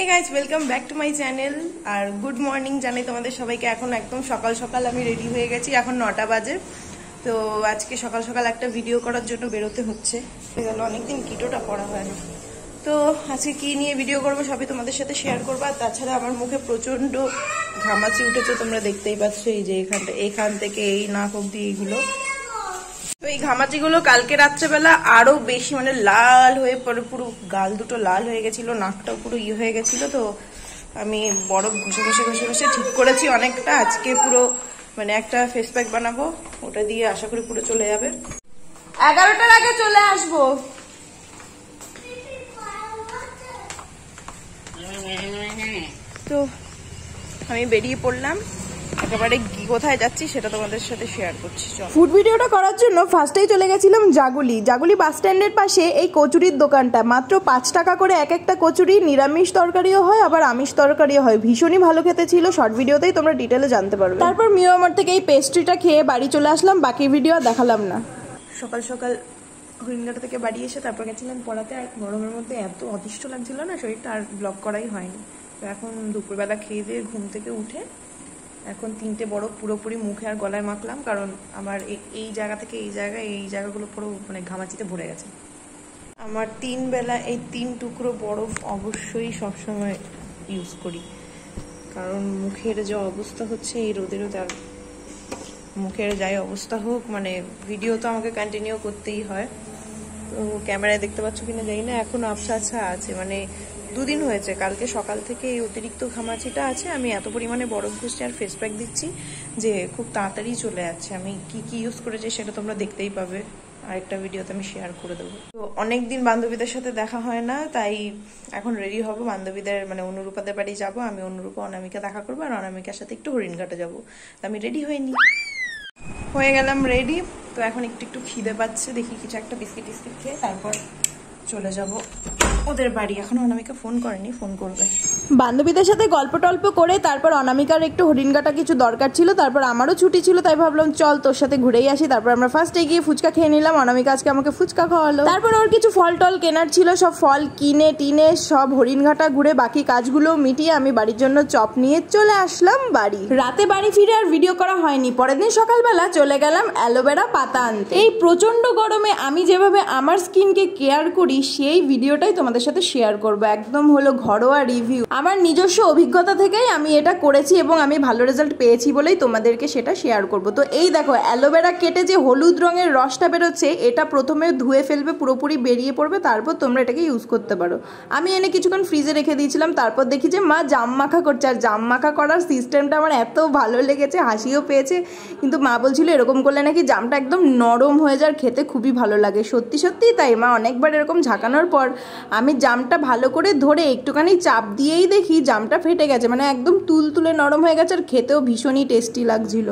Guys welcome back to my channel আর good morning জানাই তোমাদের সবাইকে। এখন একদম সকাল সকাল আমি রেডি হয়ে গেছি, এখন 9টা বাজে। তো আজকে সকাল সকাল একটা ভিডিও করার জন্য বেরোতে হচ্ছে, অনেকদিন কিটোটা করা হয় না। তো আজকে কি নিয়ে ভিডিও করবো সবই তোমাদের সাথে শেয়ার করবো। আর তাছাড়া আমার মুখে প্রচন্ড ঘামাচি উঠেছে, তোমরা দেখতেই পাচ্ছ। এই যে এখান থেকে এই নাক অব্দি এইগুলো। তো এই ঘামাচিগুলো কালকে রাত্রেবেলা আরো বেশি মানে লাল হয়ে পরে, পুরো গাল দুটো লাল হয়ে গেছিল, নাকটাও পুরো হয়ে গেছিল। তো আমি বরফ ঘষে ঘষে ঘষে ঘষে ঠিক করেছি অনেকটা। আজকে পুরো মানে একটা ফেস প্যাক বানাবো, ওটা দিয়ে আশা করি পুরো চলে যাবে। 11টার আগে চলে আসবো। তো আমি বেরিয়ে পড়লাম, একেবারে কোথায় যাচ্ছি সেটা তোমাদের সাথে শেয়ার করছি। ফুড ভিডিওটা করার জন্য ফার্স্টেই চলে গেছিলাম জাগুলি বাস স্ট্যান্ডের পাশে এই কচুরির দোকানটা। মাত্র 5 টাকা করে এক একটা কচুরি, নিরামিষ তরকারিও হয় আবার আমিষ তরকারিও হয়। ভীষণই ভালো খেতে ছিল, শর্ট ভিডিওতেই তোমরা ডিটেলে জানতে পারবে। তারপর মিয়ামার থেকে এই পেস্ট্রিটা খেয়ে বাড়ি চলে আসলাম, বাকি ভিডিও দেখালাম না। সকাল সকাল হরিণঘাটা থেকে বাড়ি এসে তারপর গেছিলাম পড়াতে। আর গরমের মধ্যে এত অতিষ্ঠ লাগছিল না শরীরটা, আর ব্লগ করাই হয়নি। তো এখন দুপুরবেলা খেয়ে দিয়ে ঘুম থেকে উঠে এখন 3টে বরফ পুরোপুরি মুখে আর গলায় মাখলাম, কারণ আমার এই জায়গা থেকে এই জায়গাগুলো পুরো মানে ঘামাচিতে ভরে গেছে। আমার 3 বেলা এই 3 টুকরো বরফ অবশ্যই সবসময় ইউজ করি, কারণ মুখের যে অবস্থা হচ্ছে এই রোদেরও, তার মুখের যাই অবস্থা হোক মানে ভিডিও তো আমাকে কন্টিনিউ করতেই হয়। তো ক্যামেরায় দেখতে পাচ্ছ কিনা জানি না, এখন আবছা আছে, মানে 2 দিন হয়েছে। কালকে সকাল থেকে এই অতিরিক্ত ঘামাচিটা আছে। আমি এত পরিমাণে বরফ ঘষছি আর ফেস প্যাক দিচ্ছি যে খুব তাড়াতাড়ি চলে যাচ্ছে। আমি কি ইউজ করেছি সেটা তোমরা দেখতেই পাবে, আরেকটা ভিডিওতে আমি শেয়ার করে দেবো। তো অনেকদিন বান্ধবীদের সাথে দেখা হয় না, তাই এখন রেডি হব। বান্ধবীদের মানে অনুরূপাদের বাড়ি যাব। আমি অনুরূপা অনামিকা দেখা করবো, আর অনামিকার সাথে একটু হরিণঘাটে যাবো। তো আমি রেডি হয়ে গেলাম রেডি। তো এখন একটু খিদে পাচ্ছে, দেখি কিছু একটা বিস্কিট খেয়ে তারপর চলে যাব ওদের বাড়ি। এখন অনামিকা ফোন করেনি, ফোন করবে। বান্ধবীদের সাথে গল্প টল্প করে তারপর অনামিকার একটু হরিণঘাটা কিছু দরকার ছিল, তারপর আমারও ছুটি ছিল, তাই ভাবলাম চল তোর সাথে ঘুরেই আসি। তারপর আমরা ফার্স্টে গিয়ে ফুচকা খেয়ে নিলাম। অনামিকা আজকে আমাকে ফুচকা খাওয়ালো। তারপর ওর কিছু ফল টল কেনার ছিল, সব ফল কিনে টিনে সব হরিণঘাটা ঘুরে বাকি কাজগুলো মিটিয়ে আমি বাড়ির জন্য চপ নিয়ে চলে আসলাম বাড়ি। রাতে বাড়ি ফিরে আর ভিডিও করা হয়নি। পরের দিন সকালবেলা চলে গেলাম অ্যালোভেরা পাতা আনতে। এই প্রচন্ড গরমে আমি যেভাবে আমার স্কিনকে কেয়ার করি সেই ভিডিওটাই তোমাদের সাথে শেয়ার করবো। একদম হলো ঘরোয়া রিভিউ, আমার নিজস্ব অভিজ্ঞতা থেকেই আমি এটা করেছি এবং আমি ভালো রেজাল্ট পেয়েছি বলেই তোমাদেরকে সেটা শেয়ার করব। তো এই দেখো অ্যালোভেরা কেটে যে হলুদ রঙের রসটা বেরোচ্ছে, এটা প্রথমে ধুয়ে ফেলবে, পুরোপুরি বেরিয়ে পড়বে, তারপর তোমরা এটাকে ইউজ করতে পারো। আমি এনে কিছুক্ষণ ফ্রিজে রেখে দিয়েছিলাম। তারপর দেখি যে মা জাম মাখা করছে, আর জাম মাখা করার সিস্টেমটা আমার এত ভালো লেগেছে, হাসিও পেয়েছে। কিন্তু মা বলছিল এরকম করলে নাকি জামটা একদম নরম হয়ে যায়, খেতে খুবই ভালো লাগে। সত্যি সত্যি তাই, মা অনেকবার এরকম ঝাঁকানোর পর আমি জামটা ভালো করে ধরে একটুখানি চাপ দিয়েই দেখি জামটা ফেটে গেছে, মানে একদম তুলতুলে নরম হয়ে গেছে, আর খেতেও ভীষণই টেস্টি লাগছিল।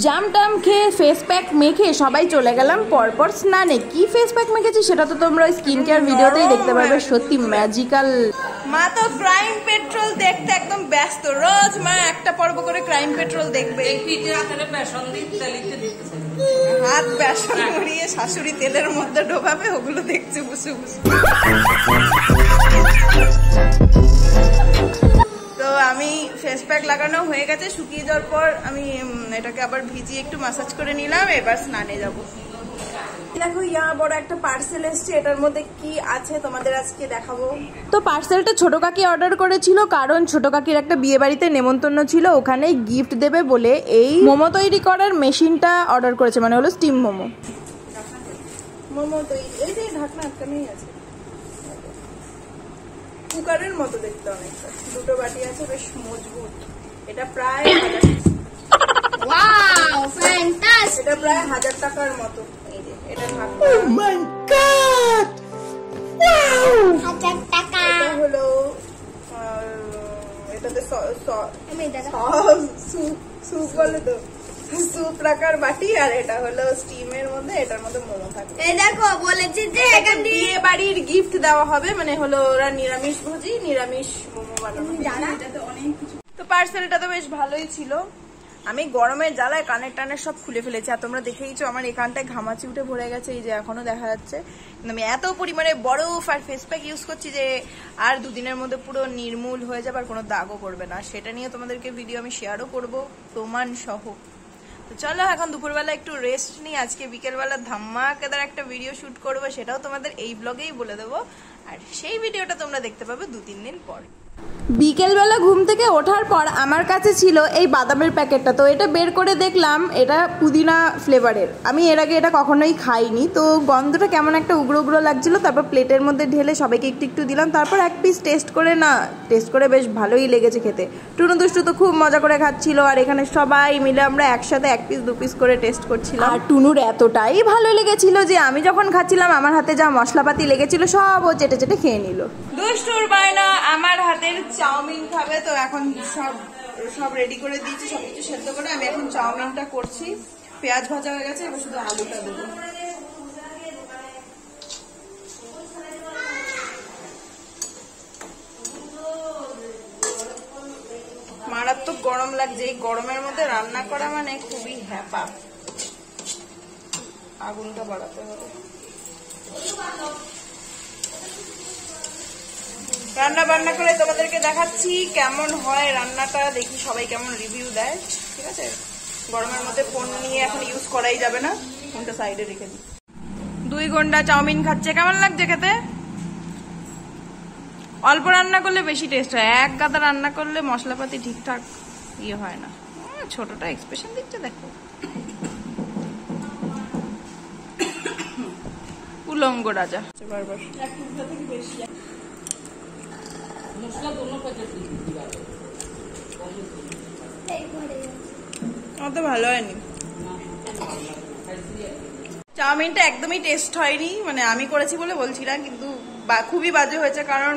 জাম টাম খেয়ে ফেস প্যাক মেখে সবাই চলে গেলাম পরপর স্নানে। কি ফেস প্যাক মেখেছি সেটা তো তোমরা স্কিন কেয়ার ভিডিওতেই দেখতে পারবে, সত্যি ম্যাজিক্যাল। মা তো ক্রাইম পেট্রোল দেখতে একদম ব্যস্ত, রোজ মা একটা পর্ব করে ক্রাইম পেট্রোল দেখবে। হাত বেসন মুড়িয়ে শাশুড়ি তেলের মধ্যে ঢোকাবে, ওগুলো দেখছে বসে বসে। তো আমি ফেস প্যাক লাগানো হয়ে গেছে, শুকিয়ে যাওয়ার পর আমি এটাকে আবার ভিজিয়ে একটু ম্যাসাজ করে নিলাম। এবার স্নানে যাব। দেখো বড় একটা পার্সেল এসছে, এটার মধ্যে কি আছে তোমাদের আজকে দেখাবো। তো পার্সেলটা ছোট কাকি অর্ডার করেছিল, কারণ ছোট কাকির একটা বিয়ে বাড়িতে নেমন্তন্ন ছিল, ওখানে গিফট দেবে বলে এই মোমো তৈরি করার মেশিনটা অর্ডার করেছে, মানে হলো স্টিম মোমো। এই যে ঢাকনা আটকানোই আছে, কুকারের মতো দেখতে অনেকটা। 2টো বাটি আছে, বেশ মজবুত। এটা প্রায় 1000 টাকার মতো। এই যে এটা ঢাকনা। Oh my god! Wow! 1000 টাকা। এটা হলো এটাতে স্যুপ বলে তো, স্যুপ রাখার বাটি। আর এটা হলো স্টিমের মধ্যে, এটার মধ্যে মোমো থাকে। এই দেখো বলেছি যে বিয়ে বাড়ির গিফট দেওয়া হবে, মানে হলো ওরা নিরামিষ ভোজি, নিরামিষ মোমো বানাবে। তো পার্সেলটা তো বেশ ভালোই ছিল। আমি গরমের জ্বালায় কানের টানের সব খুলে ফেলেছি, আর তোমরা দেখেইছো আমার এখানটায় ঘামাচি উঠে ভরে গেছে, এই যে এখনো দেখা যাচ্ছে। আমি এত পরিমাণে বরফ আর ফেস প্যাক ইউজ করছি যে আর দুদিনের মধ্যে পুরো নির্মূল হয়ে যাবে, আর কোনো দাগও পড়বে না। সেটা নিয়ে তোমাদেরকে ভিডিও আমি শেয়ারও করবো প্রমাণ সহ। তো চলো এখন দুপুরবেলা একটু রেস্ট নিই, আজকে বিকেলবেলা ধামাকাদার একটা ভিডিও শুট করবো, সেটাও তোমাদের এই ব্লগেই বলে দেবো, আর সেই ভিডিওটা তোমরা দেখতে পাবে 2-3 দিন পর। বিকেলবেলা ঘুম থেকে ওঠার পর আমার কাছে ছিল এই বাদামের প্যাকেটটা, তো এটা বের করে দেখলাম এটা পুদিনা ফ্লেভারের। আমি এর আগে এটা কখনোই খাইনি, তো গন্ধটা কেমন একটা উগ্র উগ্র লাগছিল। তারপর প্লেটের মধ্যে ঢেলে সবাইকে একটু একটু দিলাম, তারপর এক পিস টেস্ট করে বেশ ভালোই লেগেছে খেতে। টুনু দুষ্টু তো খুব মজা করে খাচ্ছিল, আর এখানে সবাই মিলে আমরা একসাথে 1 পিস 2 পিস করে টেস্ট করছিলাম। আর টুনুর এতটাই ভালো লেগেছিল যে আমি যখন খাচ্ছিলাম আমার হাতে যা মশলাপাতি লেগেছিল সব ও চেটে চেটে খেয়ে নিল। দুষ্টুর বায়না আমার হাতের চাউমিন খাবে, তো এখন সব রেডি করে দিয়েছি, সবকিছু সেদ্ধ করে আমি এখন চাউমিনটা করছি। পেঁয়াজ ভাজা হয়ে গেছে, এবার শুধু আলুটা দেবো। মারাত্মক গরম লাগছে, এই গরমের মধ্যে রান্না করা মানে খুবই হ্যাপা। আগুনটা বাড়াতে হবে। রান্না বান্না করে তোমাদেরকে দেখাচ্ছি কেমন হয় রান্নাটা, দেখি সবাই কেমন রিভিউ দেয়। ঠিক আছে, গরমের মধ্যে ফোন নিয়ে এখন ইউজ করাই যাবে না, ফোনটা সাইডে রেখে দিই। 2 ঘন্টা চাউমিন খাচ্ছে, কেমন লাগছে খেতে? অল্প রান্না করলে বেশি টেস্ট হয়, এক গাদা রান্না করলে মশলাপাতি ঠিকঠাক ইয়ে হয় না। ছোটটা এক্সপ্রেশন দিচ্ছে দেখো, উলঙ্গ রাজা বারবার। আমার তো ভালো হয়নি, চাউমিনটা একদমই টেস্ট হয়নি, মানে আমি করেছি বলে বলছি না, কিন্তু খুবই বাজে হয়েছে, কারণ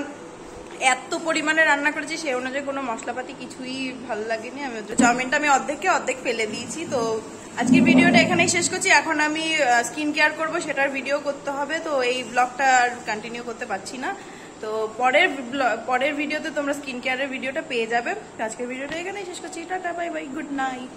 এত পরিমাণে রান্না করেছি সেই অনুযায়ী কোনো মশলাপাতি কিছুই ভালো লাগেনি। আমি চাউমিনটা আমি অর্ধেক ফেলে দিয়েছি। তো আজকের ভিডিওটা এখানেই শেষ করছি। এখন আমি স্কিন কেয়ার করবো, সেটার ভিডিও করতে হবে, তো এই ব্লগটা আর কন্টিনিউ করতে পারছি না। তো পরের ভিডিওতে তোমরা স্কিন কেয়ারের ভিডিওটা পেয়ে যাবে। আজকের ভিডিওটা এখানেই শেষ করছি। Tata, bye bye, good night.